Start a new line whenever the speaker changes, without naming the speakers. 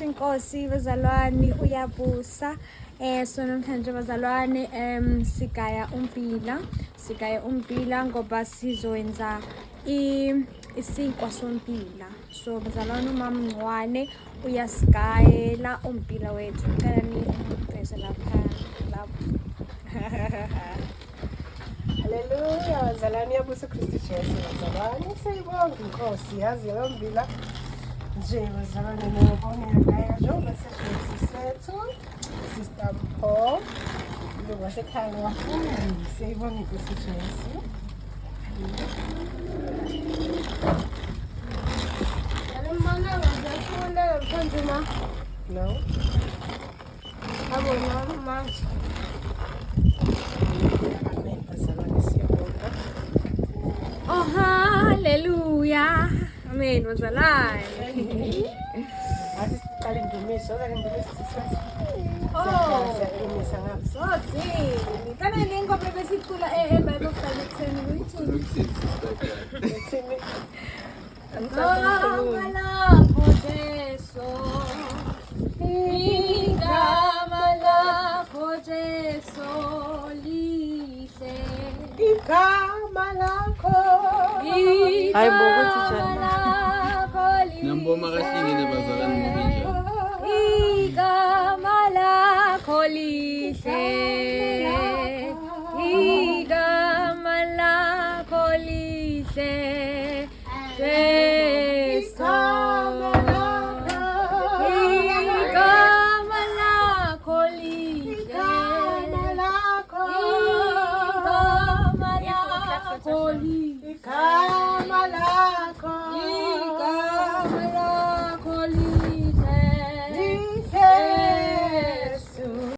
Inkosi bazalwane uyabusa. So namhlanje bazalwane sigaya ummbila ngoba sizowenza isinkwa sombila. So bazalwane umama Mncwane uyasigayela ummbila wethu. Ngicela niqhubeke lapha.
Haleluya bazalwane, uyabusa uKristu Jesu bazalwane. Siyibonga inkosi yazi lo mbila nje bazalwane, nobona ngaya njengoba sesizwe sethu Sister Mpho lo wasekhaya wafundi. Siyibonga inkosi Jesu.
Alimana ngazafunda namhlanje
No.
abona manje.
Amen bazalwane, siyabonga.
Oh hallelujah. Amen bazalwane.
Athi siqale indumiso, indumiso sisasa.
Oh.
Siyaqinisa ngaso.
Sozini. Kana nengobe besicula eBible study ekuseni kuyithini?
Ethini.
Igama lakho Jesu. Igama lakho Jesu lihle.
Igama lakho.
Hayi bo kuthi njani?
Namboma kahlingile bazalwane ngobinja.
Igama lakho lihle. Igama lakho lihle. Jesu. Igama lakho lihle. Igama lakho lihle.